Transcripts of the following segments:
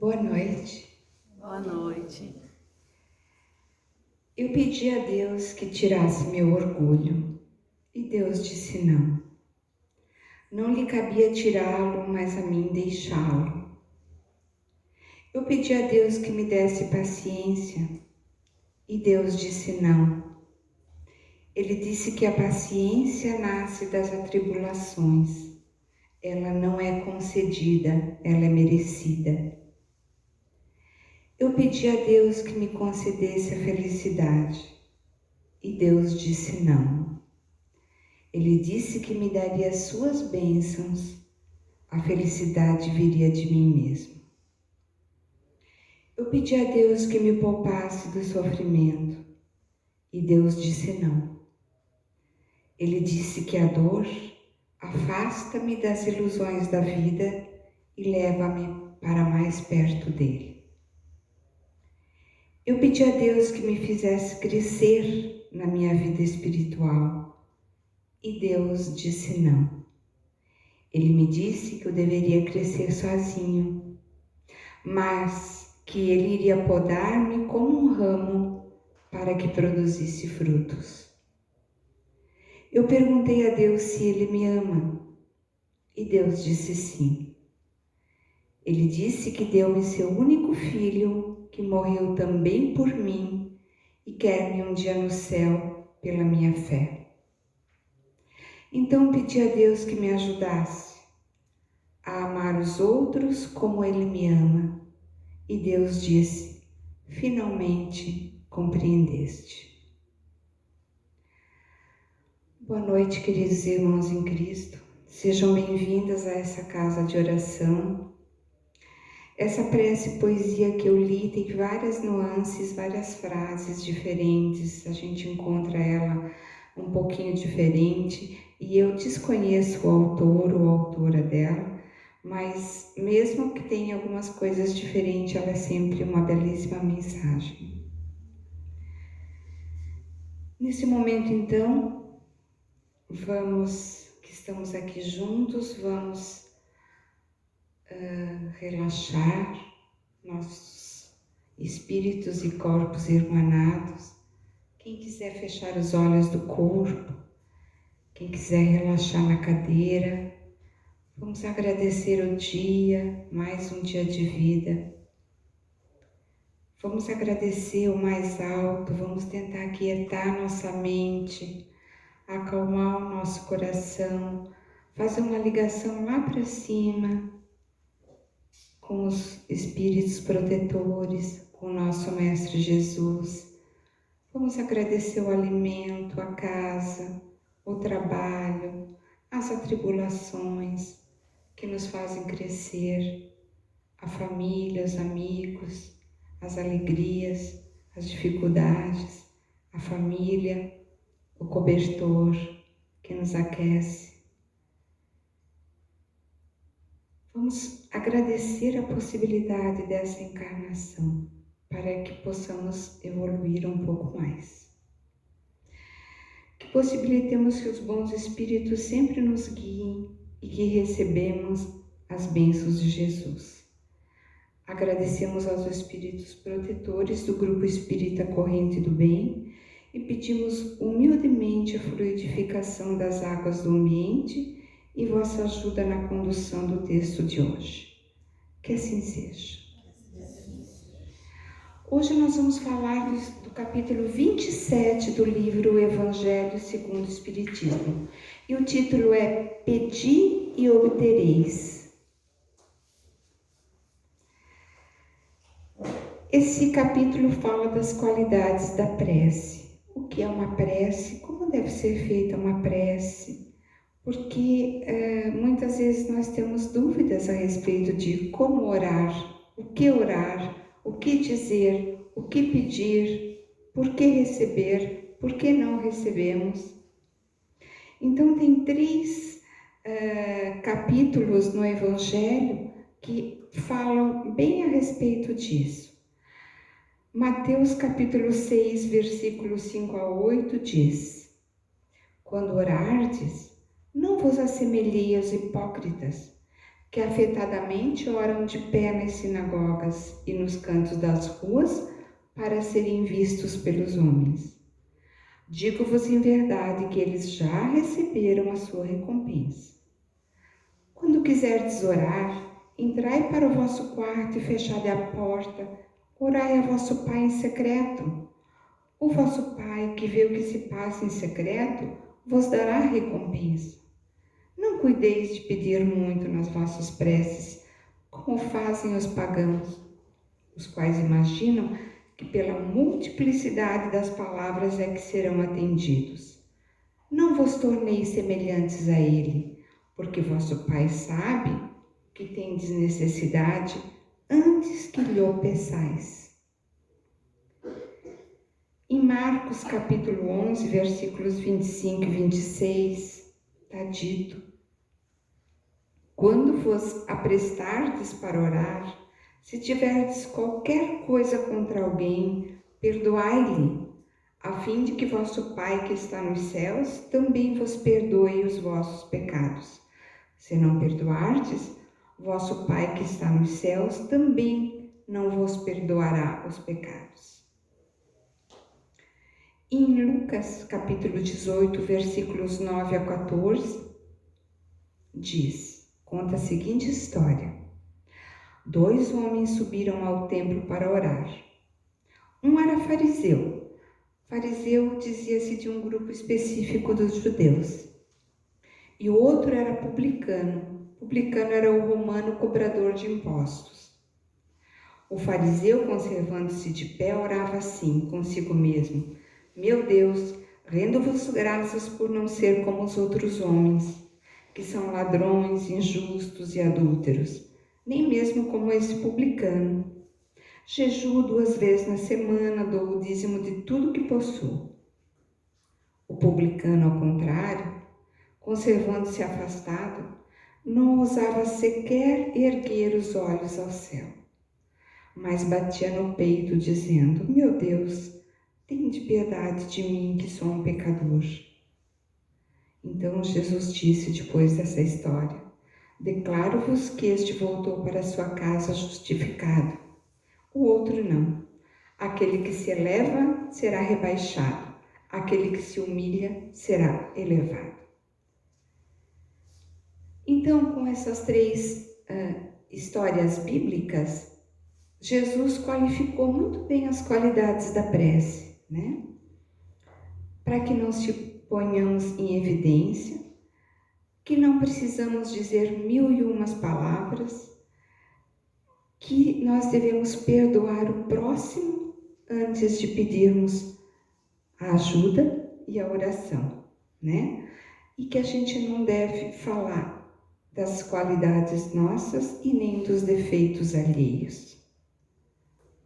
Boa noite. Boa noite. Eu pedi a Deus que tirasse meu orgulho e Deus disse não. Não lhe cabia tirá-lo, mas a mim deixá-lo. Eu pedi a Deus que me desse paciência e Deus disse não. Ele disse que a paciência nasce das atribulações. Ela não é concedida, ela é merecida. Eu pedi a Deus que me concedesse a felicidade e Deus disse não. Ele disse que me daria as suas bênçãos, a felicidade viria de mim mesmo. Eu pedi a Deus que me poupasse do sofrimento e Deus disse não. Ele disse que a dor afasta-me das ilusões da vida e leva-me para mais perto dele. Eu pedi a Deus que me fizesse crescer na minha vida espiritual e Deus disse não. Ele me disse que eu deveria crescer sozinho, mas que ele iria podar-me como um ramo para que produzisse frutos. Eu perguntei a Deus se ele me ama e Deus disse sim. Ele disse que deu-me seu único filho, que morreu também por mim e quer-me um dia no céu pela minha fé. Então pedi a Deus que me ajudasse a amar os outros como ele me ama. E Deus disse: finalmente compreendeste. Boa noite, queridos irmãos em Cristo. Sejam bem-vindas a essa casa de oração. Essa prece poesia que eu li tem várias nuances, várias frases diferentes. A gente encontra ela um pouquinho diferente e eu desconheço o autor ou autora dela, mas mesmo que tenha algumas coisas diferentes, ela é sempre uma belíssima mensagem. Nesse momento, então, que estamos aqui juntos, vamos relaxar nossos espíritos e corpos irmanados. Quem quiser fechar os olhos do corpo, quem quiser relaxar na cadeira, vamos agradecer o dia, mais um dia de vida. Vamos agradecer o mais alto, vamos tentar aquietar nossa mente, acalmar o nosso coração, fazer uma ligação lá para cima, com os espíritos protetores, com o nosso Mestre Jesus. Vamos agradecer o alimento, a casa, o trabalho, as atribulações que nos fazem crescer, a família, os amigos, as alegrias, as dificuldades, a família, o cobertor que nos aquece. Vamos agradecer a possibilidade dessa encarnação para que possamos evoluir um pouco mais. Que possibilitemos que os bons espíritos sempre nos guiem e que recebemos as bênçãos de Jesus. Agradecemos aos espíritos protetores do Grupo Espírita Corrente do Bem e pedimos humildemente a fluidificação das águas do ambiente e vossa ajuda na condução do texto de hoje. Que assim seja. Hoje nós vamos falar do capítulo 27 do livro Evangelho segundo o Espiritismo. E o título é Pedi e Obtereis. Esse capítulo fala das qualidades da prece. O que é uma prece? Como deve ser feita uma prece? Porque muitas vezes nós temos dúvidas a respeito de como orar, o que dizer, o que pedir, por que receber, por que não recebemos. Então tem 3 capítulos no Evangelho que falam bem a respeito disso. Mateus capítulo 6, versículos 5 a 8 diz: quando orardes, não vos assemelhei aos hipócritas, que afetadamente oram de pé nas sinagogas e nos cantos das ruas para serem vistos pelos homens. Digo-vos em verdade que eles já receberam a sua recompensa. Quando quiserdes orar, entrai para o vosso quarto e fechai a porta, orai a vosso Pai em secreto. O vosso Pai, que vê o que se passa em secreto, vos dará recompensa. Não cuideis de pedir muito nas vossas preces, como fazem os pagãos, os quais imaginam que pela multiplicidade das palavras é que serão atendidos. Não vos torneis semelhantes a ele, porque vosso Pai sabe que tendes necessidade antes que lhe o peçais. Em Marcos capítulo 11, versículos 25 e 26, está dito: quando vos aprestardes para orar, se tiverdes qualquer coisa contra alguém, perdoai-lhe, a fim de que vosso Pai que está nos céus também vos perdoe os vossos pecados. Se não perdoardes, vosso Pai que está nos céus também não vos perdoará os pecados. Em Lucas capítulo 18, versículos 9 a 14, conta a seguinte história. 2 homens subiram ao templo para orar. Um era fariseu. Fariseu dizia-se de um grupo específico dos judeus. E o outro era publicano. Publicano era o romano cobrador de impostos. O fariseu, conservando-se de pé, orava assim consigo mesmo: meu Deus, rendo-vos graças por não ser como os outros homens, que são ladrões, injustos e adúlteros, nem mesmo como esse publicano. Jejuo 2 vezes na semana, dou o dízimo de tudo que possuo. O publicano, ao contrário, conservando-se afastado, não ousava sequer erguer os olhos ao céu, mas batia no peito, dizendo: meu Deus, tende piedade de mim, que sou um pecador. Então Jesus disse, depois dessa história: declaro-vos que este voltou para sua casa justificado. O outro não. Aquele que se eleva será rebaixado. Aquele que se humilha será elevado. Então, com essas 3 histórias bíblicas, Jesus qualificou muito bem as qualidades da prece, né? Para que não se ponhamos em evidência, que não precisamos dizer 1001 palavras, que nós devemos perdoar o próximo antes de pedirmos a ajuda e a oração, né? E que a gente não deve falar das qualidades nossas e nem dos defeitos alheios,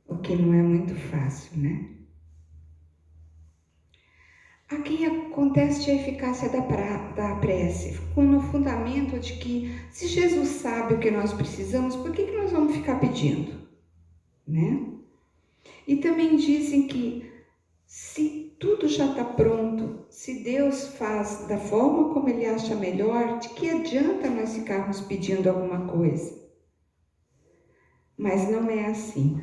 o que não é muito fácil, né? Aqui acontece a eficácia da prece, no fundamento de que, se Jesus sabe o que nós precisamos, por que nós vamos ficar pedindo, né? E também dizem que, se tudo já está pronto, se Deus faz da forma como Ele acha melhor, de que adianta nós ficarmos pedindo alguma coisa? Mas não é assim.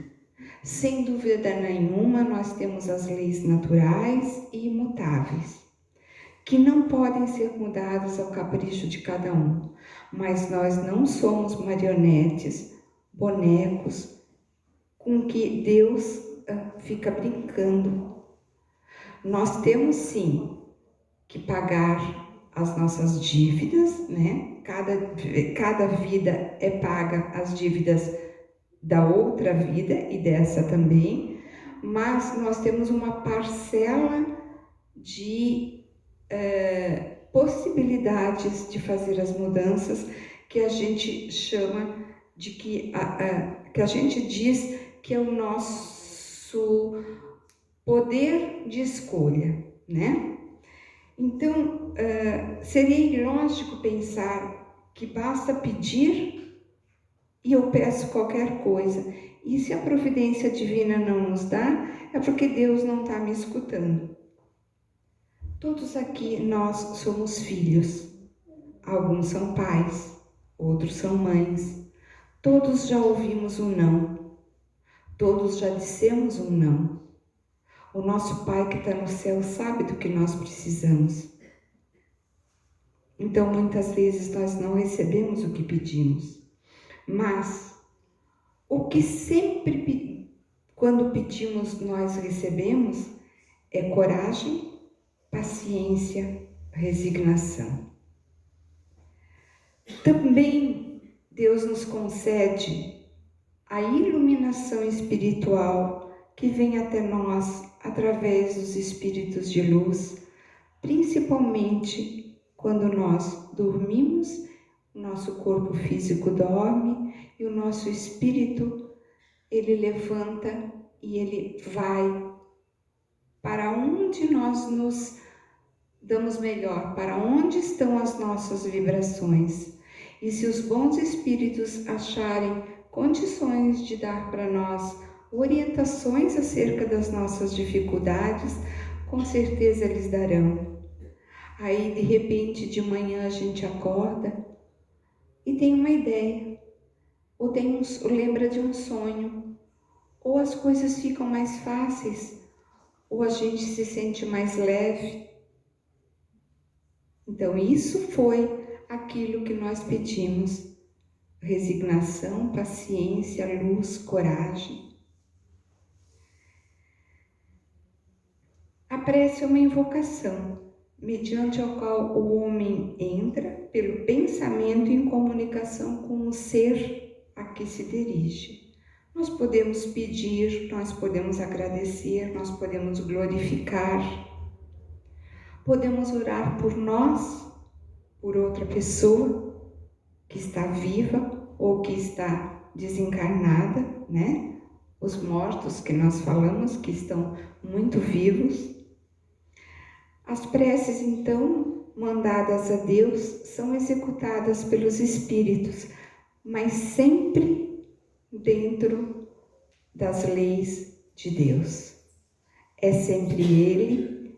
Sem dúvida nenhuma, nós temos as leis naturais e imutáveis, que não podem ser mudadas ao capricho de cada um, mas nós não somos marionetes, bonecos, com que Deus fica brincando. Nós temos sim que pagar as nossas dívidas, né? Cada vida é paga as dívidas da outra vida e dessa também, mas nós temos uma parcela de possibilidades de fazer as mudanças que a gente chama de que a gente diz que é o nosso poder de escolha, né? Então, seria ilógico pensar que basta pedir e eu peço qualquer coisa. E se a providência divina não nos dá, é porque Deus não está me escutando. Todos aqui nós somos filhos. Alguns são pais, outros são mães. Todos já ouvimos um não. Todos já dissemos um não. O nosso Pai que está no céu sabe do que nós precisamos. Então, muitas vezes nós não recebemos o que pedimos. Mas o que sempre, quando pedimos, nós recebemos é coragem, paciência, resignação. Também Deus nos concede a iluminação espiritual que vem até nós através dos espíritos de luz, principalmente quando nós dormimos, o nosso corpo físico dorme e o nosso espírito, ele levanta e ele vai para onde nós nos damos melhor, para onde estão as nossas vibrações. E se os bons espíritos acharem condições de dar para nós orientações acerca das nossas dificuldades, com certeza eles darão. Aí, de repente, de manhã a gente acorda e tem uma ideia, ou lembra de um sonho, ou as coisas ficam mais fáceis, ou a gente se sente mais leve. Então, isso foi aquilo que nós pedimos: resignação, paciência, luz, coragem. A prece é uma invocação, mediante a qual o homem entra pelo pensamento em comunicação com o ser a que se dirige. Nós podemos pedir, nós podemos agradecer, nós podemos glorificar, podemos orar por nós, por outra pessoa que está viva ou que está desencarnada, né? Os mortos que nós falamos, que estão muito vivos. As preces, então, mandadas a Deus, são executadas pelos espíritos, mas sempre dentro das leis de Deus. É sempre Ele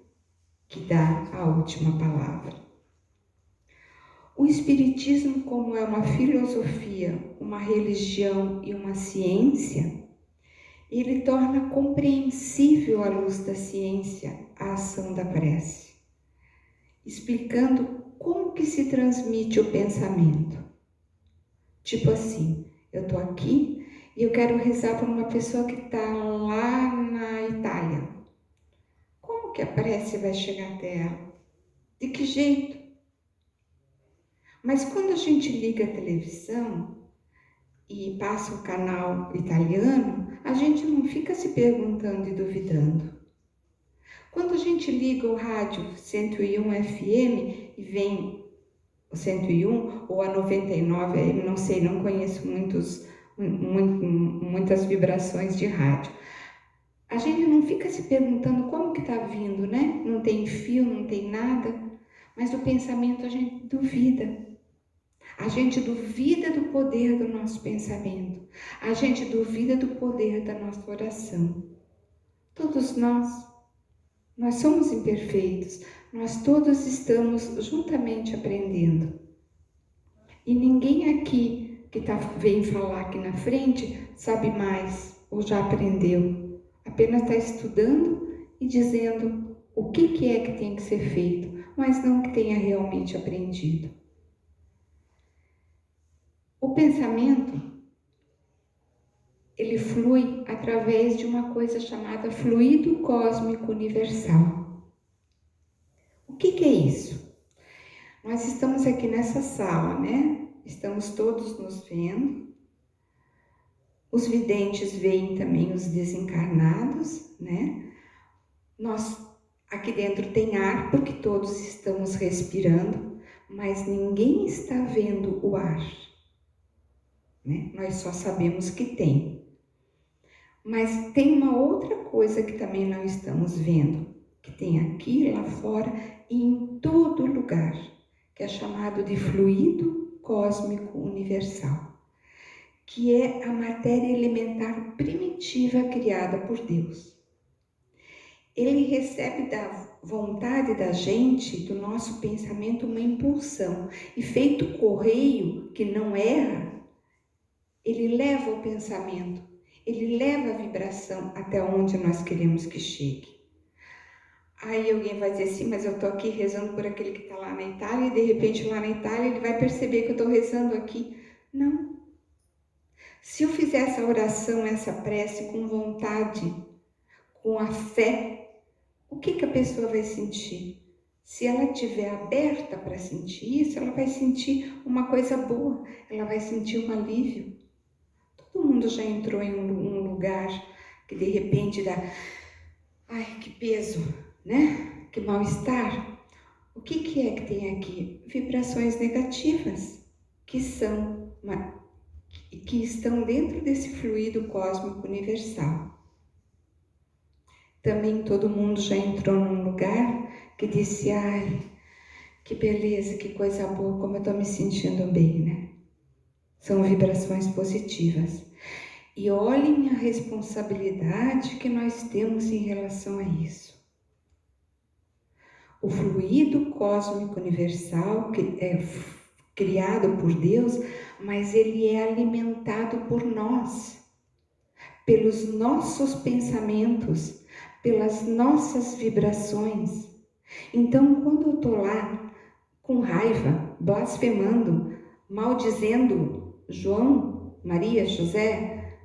que dá a última palavra. O Espiritismo, como é uma filosofia, uma religião e uma ciência, ele torna compreensível à luz da ciência a ação da prece, explicando como que se transmite o pensamento. Tipo assim, eu estou aqui e eu quero rezar por uma pessoa que está lá na Itália. Como que a prece vai chegar até ela? De que jeito? Mas quando a gente liga a televisão e passa o canal italiano, a gente não fica se perguntando e duvidando. Quando a gente liga o rádio 101 FM e vem o 101 ou a 99 AM, não sei, não conheço muitas vibrações de rádio. A gente não fica se perguntando como que está vindo, né? Não tem fio, não tem nada, mas o pensamento a gente duvida. A gente duvida do poder do nosso pensamento. A gente duvida do poder da nossa oração. Todos nós somos imperfeitos. Nós todos estamos juntamente aprendendo. E ninguém aqui que vem falar aqui na frente sabe mais ou já aprendeu. Apenas está estudando e dizendo o que é que tem que ser feito, mas não que tenha realmente aprendido. O pensamento, ele flui através de uma coisa chamada fluido cósmico universal. O que é isso? Nós estamos aqui nessa sala, né? Estamos todos nos vendo. Os videntes veem também os desencarnados, né? Nós, aqui dentro tem ar, porque todos estamos respirando, mas ninguém está vendo o ar. Né? Nós só sabemos que tem. Mas tem uma outra coisa que também não estamos vendo, que tem aqui, lá fora e em todo lugar, que é chamado de fluido cósmico universal, que é a matéria elementar primitiva criada por Deus. Ele recebe da vontade da gente, do nosso pensamento, uma impulsão. E feito correio que não erra, ele leva o pensamento, ele leva a vibração até onde nós queremos que chegue. Aí alguém vai dizer assim, mas eu estou aqui rezando por aquele que está lá na Itália, e de repente lá na Itália ele vai perceber que eu estou rezando aqui. Não. Se eu fizer essa oração, essa prece com vontade, com a fé, o que a pessoa vai sentir? Se ela estiver aberta para sentir isso, ela vai sentir uma coisa boa, ela vai sentir um alívio. Todo mundo já entrou em um lugar que de repente dá, ai, que peso, né? Que mal-estar. O que é que tem aqui? Vibrações negativas, que estão dentro desse fluido cósmico universal. Também todo mundo já entrou num lugar que disse, ai, que beleza, que coisa boa, como eu estou me sentindo bem, né? São vibrações positivas. E olhem a responsabilidade que nós temos em relação a isso. O fluido cósmico universal, que é criado por Deus, mas ele é alimentado por nós, pelos nossos pensamentos, pelas nossas vibrações. Então, quando eu estou lá com raiva, blasfemando, maldizendo João, Maria, José,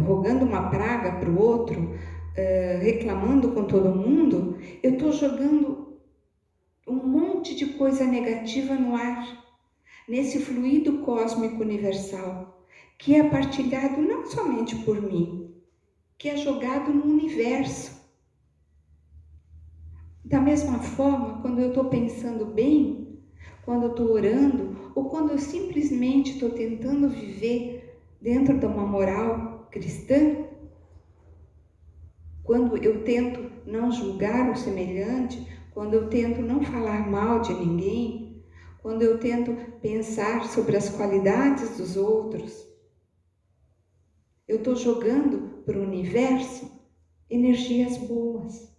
rogando uma praga para o outro, reclamando com todo mundo, eu estou jogando um monte de coisa negativa no ar, nesse fluido cósmico universal, que é partilhado não somente por mim, que é jogado no universo. Da mesma forma, quando eu estou pensando bem, quando eu estou orando, ou quando eu simplesmente estou tentando viver dentro de uma moral cristã, quando eu tento não julgar o semelhante, quando eu tento não falar mal de ninguém, quando eu tento pensar sobre as qualidades dos outros, eu estou jogando para o universo energias boas.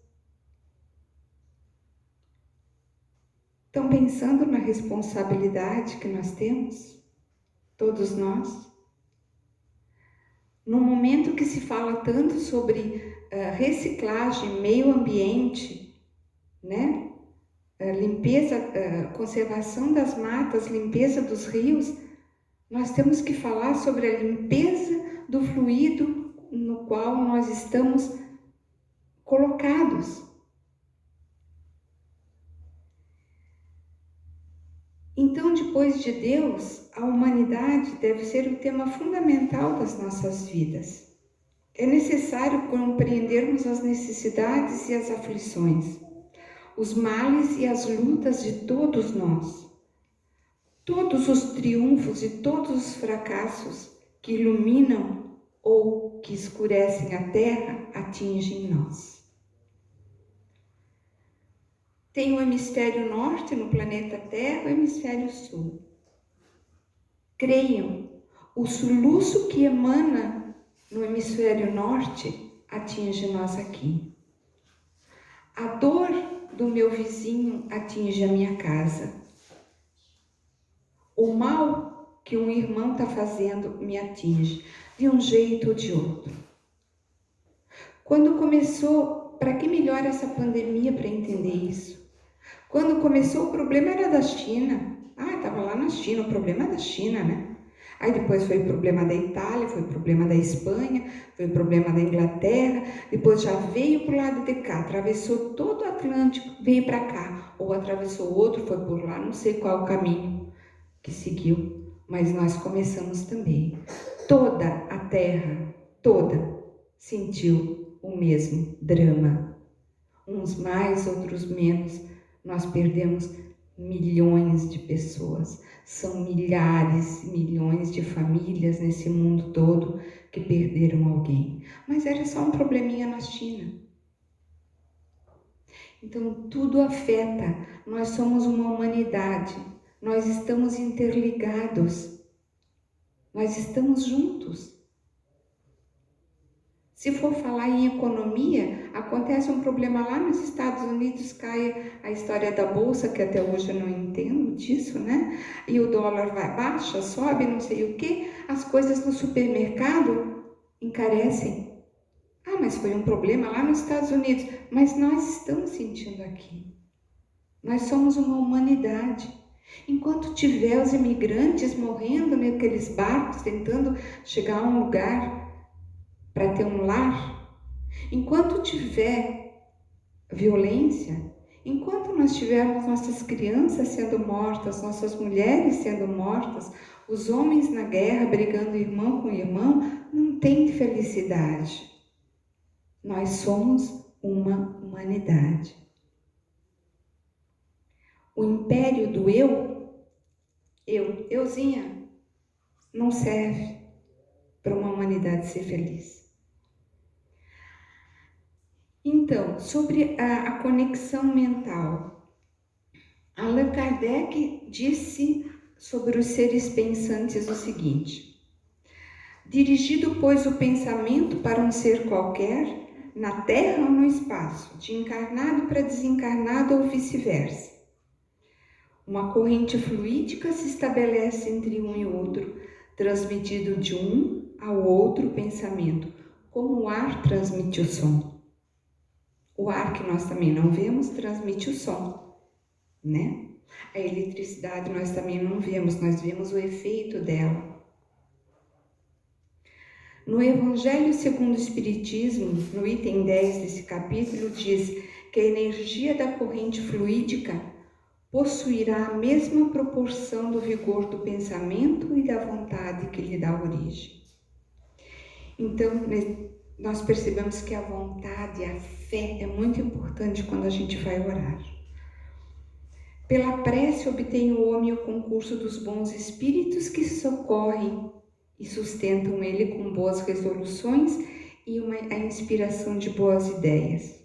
Estão pensando na responsabilidade que nós temos, todos nós? No momento que se fala tanto sobre reciclagem, meio ambiente, né? Limpeza, conservação das matas, limpeza dos rios, nós temos que falar sobre a limpeza do fluido no qual nós estamos colocados. Então, depois de Deus, a humanidade deve ser o tema fundamental das nossas vidas. É necessário compreendermos as necessidades e as aflições, os males e as lutas de todos nós, todos os triunfos e todos os fracassos que iluminam ou que escurecem a Terra atingem nós. Tem o hemisfério norte no planeta Terra, o hemisfério sul. Creiam, o soluço que emana no hemisfério norte atinge nós aqui. A dor do meu vizinho atinge a minha casa. O mal que um irmão está fazendo me atinge, de um jeito ou de outro. Quando começou, para que melhor essa pandemia para entender isso? Quando começou, o problema era da China. Estava lá na China, o problema é da China, né? Aí depois foi o problema da Itália, foi o problema da Espanha, foi o problema da Inglaterra, depois já veio para o lado de cá, atravessou todo o Atlântico, veio para cá, ou atravessou outro, foi por lá, não sei qual o caminho que seguiu, mas nós começamos também. Toda a Terra, toda, sentiu o mesmo drama. Uns mais, outros menos. Nós perdemos milhões de pessoas. São milhares, milhões de famílias nesse mundo todo que perderam alguém. Mas era só um probleminha na China. Então, tudo afeta. Nós somos uma humanidade. Nós estamos interligados. Nós estamos juntos. Se for falar em economia, acontece um problema lá nos Estados Unidos, cai a história da bolsa, que até hoje eu não entendo disso, né? E o dólar baixa, sobe, não sei o quê, as coisas no supermercado encarecem. Ah, mas foi um problema lá nos Estados Unidos, mas nós estamos sentindo aqui. Nós somos uma humanidade. Enquanto tiver os imigrantes morrendo naqueles barcos, tentando chegar a um lugar para ter um lar, enquanto tiver violência, enquanto nós tivermos nossas crianças sendo mortas, nossas mulheres sendo mortas, os homens na guerra brigando irmão com irmão, não tem felicidade. Nós somos uma humanidade. O império do euzinha, não serve para uma humanidade ser feliz. Então, sobre a conexão mental, Allan Kardec disse sobre os seres pensantes o seguinte: dirigido, pois, o pensamento para um ser qualquer, na terra ou no espaço, de encarnado para desencarnado ou vice-versa, uma corrente fluídica se estabelece entre um e outro, transmitido de um ao outro pensamento, como o ar transmite o som. O ar, que nós também não vemos, transmite o som, né? A eletricidade nós também não vemos, nós vemos o efeito dela. No Evangelho segundo o Espiritismo, no item 10 desse capítulo, diz que a energia da corrente fluídica possuirá a mesma proporção do vigor do pensamento e da vontade que lhe dá origem. Então, nós percebemos que a vontade, a fé é muito importante quando a gente vai orar. Pela prece obtém o homem o concurso dos bons espíritos que socorrem e sustentam ele com boas resoluções e a inspiração de boas ideias.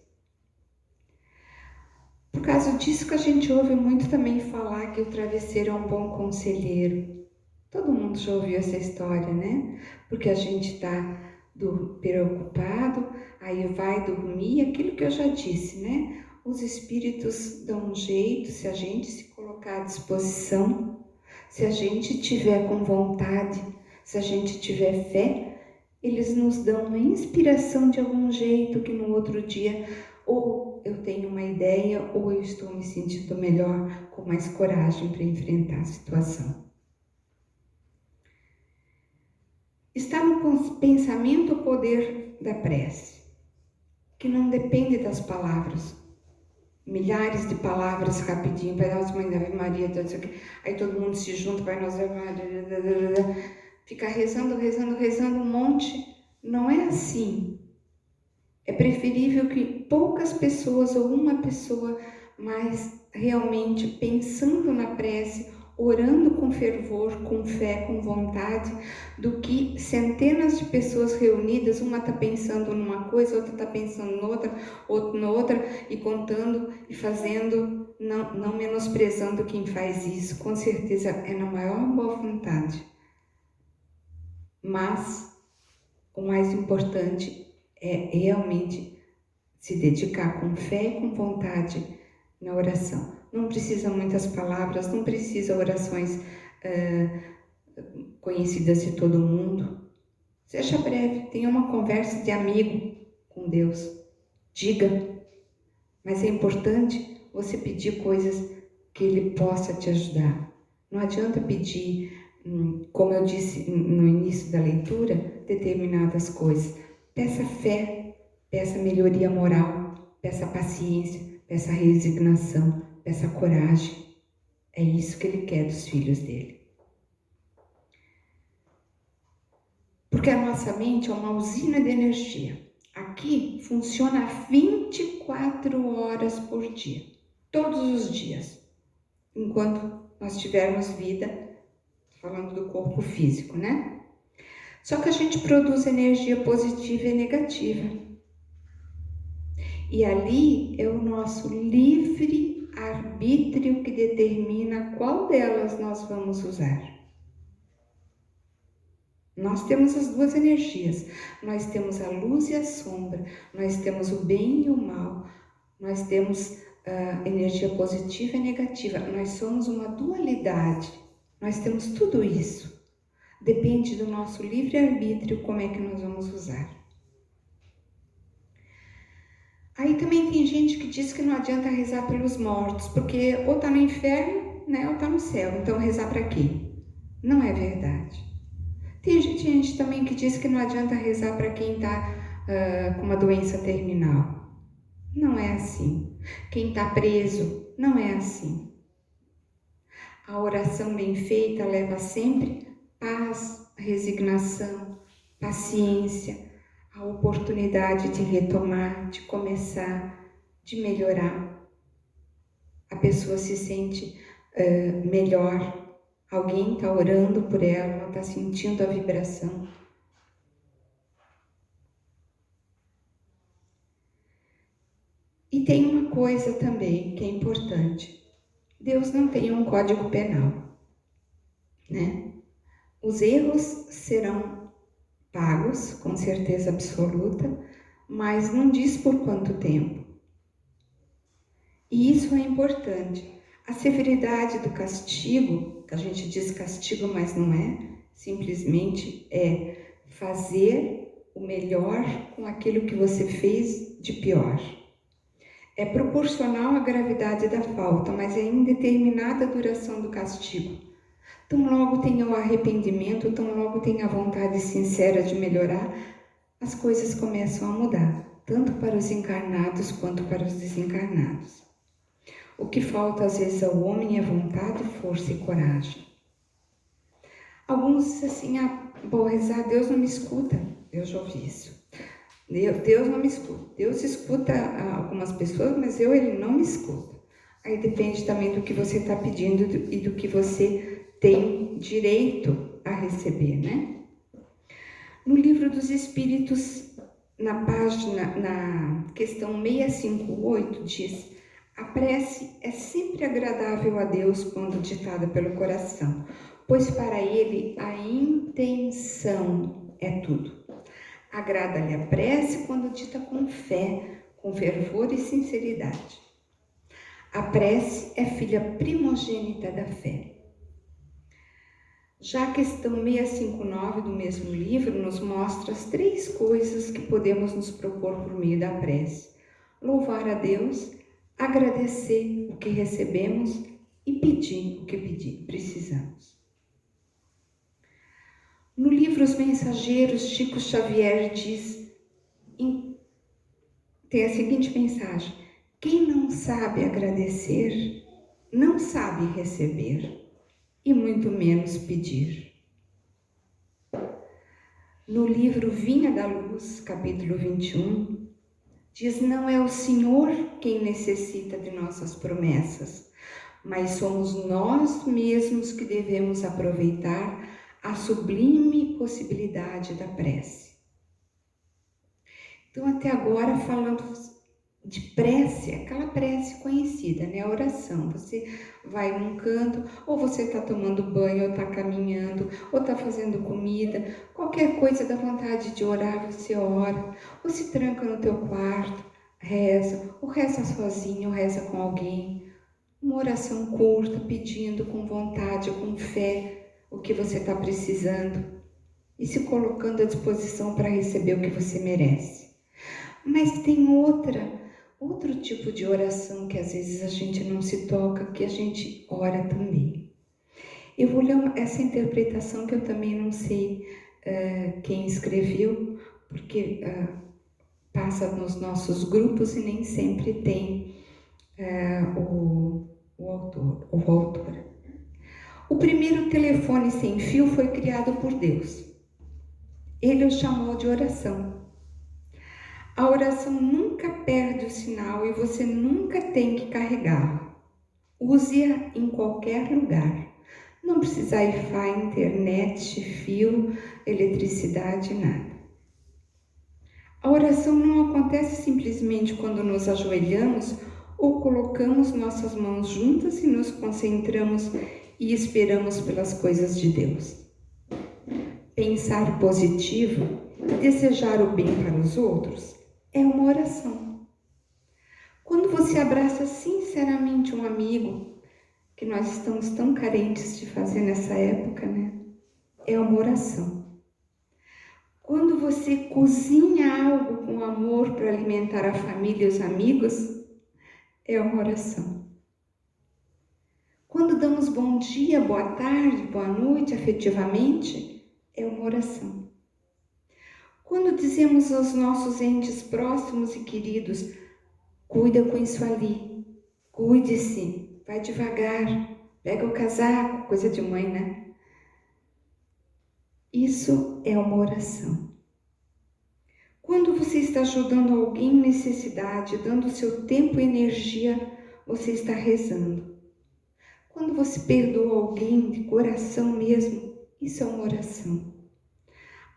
Por causa disso que a gente ouve muito também falar que o travesseiro é um bom conselheiro. Todo mundo já ouviu essa história, né? Porque a gente está preocupado, aí vai dormir, aquilo que eu já disse, né? Os espíritos dão um jeito, se a gente se colocar à disposição, se a gente tiver com vontade, se a gente tiver fé, eles nos dão uma inspiração de algum jeito que no outro dia ou eu tenho uma ideia ou eu estou me sentindo melhor, com mais coragem para enfrentar a situação. Está no pensamento o poder da prece, que não depende das palavras. Milhares de palavras rapidinho, Pai Nosso, Mãe da Ave Maria, tudo isso aqui. Aí todo mundo se junta, Pai Nosso, Ave Maria, ficar rezando um monte. Não é assim. É preferível que poucas pessoas ou uma pessoa, mas realmente pensando na prece, orando com fervor, com fé, com vontade, do que centenas de pessoas reunidas, uma está pensando numa coisa, outra está pensando noutra, e contando e fazendo, não menosprezando quem faz isso, com certeza é na maior boa vontade. Mas o mais importante é realmente se dedicar com fé e com vontade na oração. Não precisa muitas palavras, não precisa orações conhecidas de todo mundo. Seja breve, tenha uma conversa de amigo com Deus. Diga, mas é importante você pedir coisas que Ele possa te ajudar. Não adianta pedir, como eu disse no início da leitura, determinadas coisas. Peça fé, peça melhoria moral, peça paciência, peça resignação, peça coragem. É isso que Ele quer dos filhos dele. Porque a nossa mente é uma usina de energia. Aqui funciona 24 horas por dia, todos os dias, enquanto nós tivermos vida, falando do corpo físico, né? Só que a gente produz energia positiva e negativa. E ali é o nosso livre arbítrio que determina qual delas nós vamos usar. Nós temos as duas energias, nós temos a luz e a sombra, nós temos o bem e o mal, nós temos energia positiva e negativa, nós somos uma dualidade, nós temos tudo isso. Depende do nosso livre-arbítrio como é que nós vamos usar. Aí também tem gente que diz que não adianta rezar pelos mortos, porque ou está no inferno, né, ou está no céu, então rezar para quê? Não é verdade. Tem gente também que diz que não adianta rezar para quem está com uma doença terminal. Não é assim. Quem está preso, não é assim. A oração bem feita leva sempre paz, resignação, paciência, a oportunidade de retomar, de começar, de melhorar. A pessoa se sente melhor. Alguém está orando por ela está sentindo a vibração. E tem uma coisa também que é importante. Deus não tem um código penal, né? Os erros serão pagos, com certeza absoluta, mas não diz por quanto tempo. E isso é importante. A severidade do castigo, que a gente diz castigo, mas não é, simplesmente é fazer o melhor com aquilo que você fez de pior. É proporcional à gravidade da falta, mas é indeterminada a duração do castigo. Tão logo tenha o arrependimento, tão logo tenha a vontade sincera de melhorar, as coisas começam a mudar, tanto para os encarnados quanto para os desencarnados. O que falta às vezes ao homem é vontade, força e coragem. Alguns dizem assim, vou rezar, Deus não me escuta. Eu já ouvi isso. Deus não me escuta. Deus escuta algumas pessoas, mas Ele não me escuta. Aí depende também do que você está pedindo e do que você tem direito a receber, né? No Livro dos Espíritos, na questão 658, diz: a prece é sempre agradável a Deus quando ditada pelo coração, pois para Ele a intenção é tudo. Agrada-lhe a prece quando dita com fé, com fervor e sinceridade. A prece é filha primogênita da fé. Já a questão 659 do mesmo livro nos mostra as 3 coisas que podemos nos propor por meio da prece: louvar a Deus, agradecer o que recebemos e pedir o que precisamos. No livro Os Mensageiros, Chico Xavier tem a seguinte mensagem: quem não sabe agradecer, não sabe receber, e muito menos pedir. No livro Vinha da Luz, capítulo 21, diz: não é o Senhor quem necessita de nossas promessas, mas somos nós mesmos que devemos aproveitar a sublime possibilidade da prece. Então, até agora, falamos de prece, aquela prece conhecida, né? A oração. Você vai num canto, ou você está tomando banho, ou está caminhando, ou está fazendo comida, qualquer coisa dá vontade de orar, você ora, ou se tranca no teu quarto, reza, ou reza sozinho, ou reza com alguém. Uma oração curta, pedindo com vontade, com fé, o que você está precisando e se colocando à disposição para receber o que você merece. Mas tem outro tipo de oração que às vezes a gente não se toca, que a gente ora também. Eu vou ler essa interpretação que eu também não sei quem escreveu, porque passa nos nossos grupos e nem sempre tem o autor ou a autora. O primeiro telefone sem fio foi criado por Deus. Ele o chamou de oração. A oração nunca perde o sinal e você nunca tem que carregá-la. Use-a em qualquer lugar. Não precisa Wi-Fi, internet, fio, eletricidade, nada. A oração não acontece simplesmente quando nos ajoelhamos ou colocamos nossas mãos juntas e nos concentramos e esperamos pelas coisas de Deus. pensar positivo e desejar o bem para os outros é uma oração. Quando você abraça sinceramente um amigo, que nós estamos tão carentes de fazer nessa época, né? É uma oração. Quando você cozinha algo com amor para alimentar a família e os amigos, é uma oração. Quando damos bom dia, boa tarde, boa noite afetivamente, é uma oração. Quando dizemos aos nossos entes próximos e queridos, cuida com isso ali, cuide-se, vai devagar, pega o casaco, coisa de mãe, né? Isso é uma oração. Quando você está ajudando alguém em necessidade, dando seu tempo e energia, você está rezando. Quando você perdoa alguém de coração mesmo, isso é uma oração.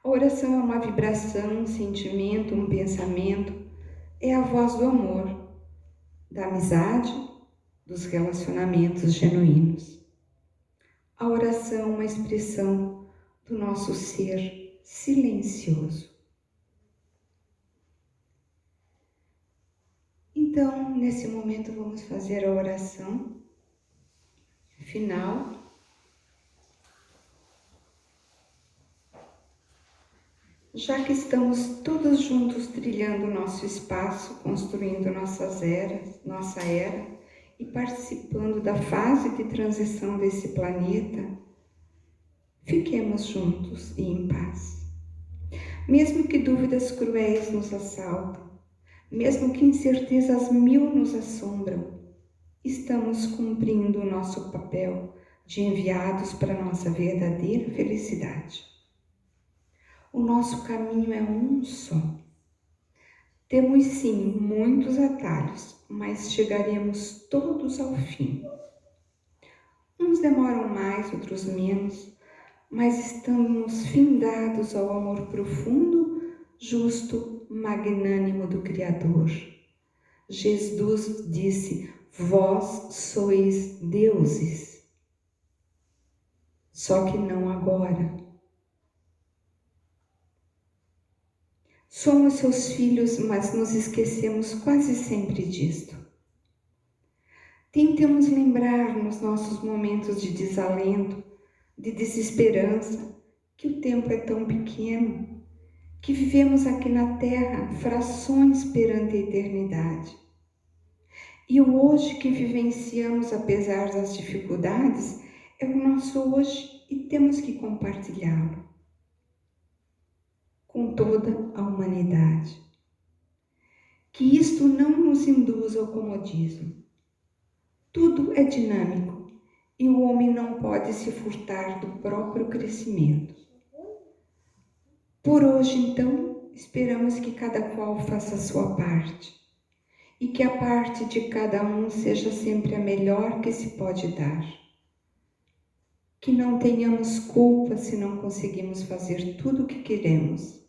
A oração é uma vibração, um sentimento, um pensamento. É a voz do amor, da amizade, dos relacionamentos genuínos. A oração é uma expressão do nosso ser silencioso. Então, nesse momento, vamos fazer a oração final. Já que estamos todos juntos trilhando nosso espaço, construindo nossa era e participando da fase de transição desse planeta, fiquemos juntos e em paz. Mesmo que dúvidas cruéis nos assaltam, mesmo que incertezas mil nos assombram, estamos cumprindo o nosso papel de enviados para a nossa verdadeira felicidade. O nosso caminho é um só. Temos sim muitos atalhos, mas chegaremos todos ao fim. Uns demoram mais, outros menos, mas estamos findados ao amor profundo, justo, magnânimo do Criador. Jesus disse: vós sois deuses. Só que não agora. Somos seus filhos, mas nos esquecemos quase sempre disto. Tentemos lembrar nos nossos momentos de desalento, de desesperança, que o tempo é tão pequeno, que vivemos aqui na Terra frações perante a eternidade. E o hoje que vivenciamos, apesar das dificuldades, é o nosso hoje e temos que compartilhá-lo com toda a humanidade. Que isto não nos induza ao comodismo. Tudo é dinâmico e o homem não pode se furtar do próprio crescimento. Por hoje, então, esperamos que cada qual faça a sua parte e que a parte de cada um seja sempre a melhor que se pode dar. Que não tenhamos culpa se não conseguimos fazer tudo o que queremos.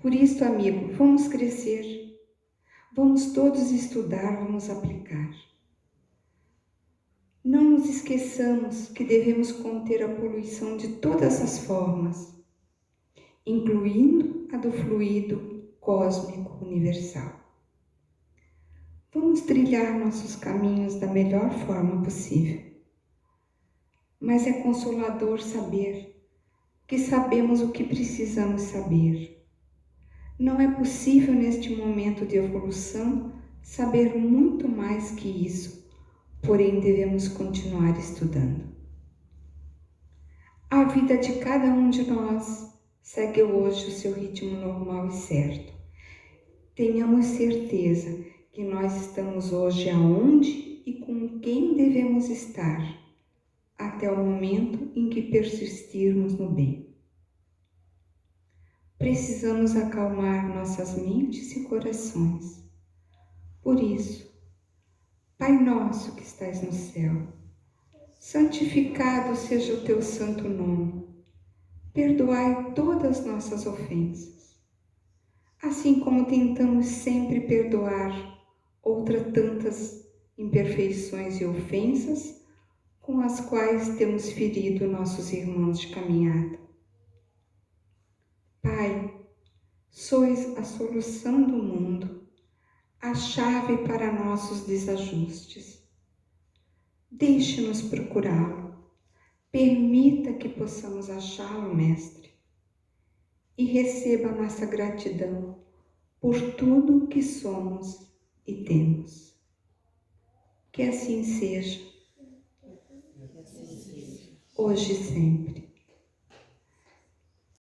Por isso, amigo, vamos crescer, vamos todos estudar, vamos aplicar. Não nos esqueçamos que devemos conter a poluição de todas as formas, incluindo a do fluido cósmico universal. Vamos trilhar nossos caminhos da melhor forma possível. Mas é consolador saber que sabemos o que precisamos saber. Não é possível neste momento de evolução saber muito mais que isso, porém devemos continuar estudando. A vida de cada um de nós segue hoje o seu ritmo normal e certo. Tenhamos certeza que nós estamos hoje aonde e com quem devemos estar, até o momento em que persistirmos no bem. Precisamos acalmar nossas mentes e corações. Por isso, Pai nosso que estais no céu, santificado seja o teu santo nome. Perdoai todas nossas ofensas, assim como tentamos sempre perdoar outras tantas imperfeições e ofensas com as quais temos ferido nossos irmãos de caminhada. sois a solução do mundo, a chave para nossos desajustes. Deixe-nos procurá-lo, permita que possamos achá-lo, Mestre, e receba nossa gratidão por tudo que somos e temos. Que assim seja, hoje e sempre.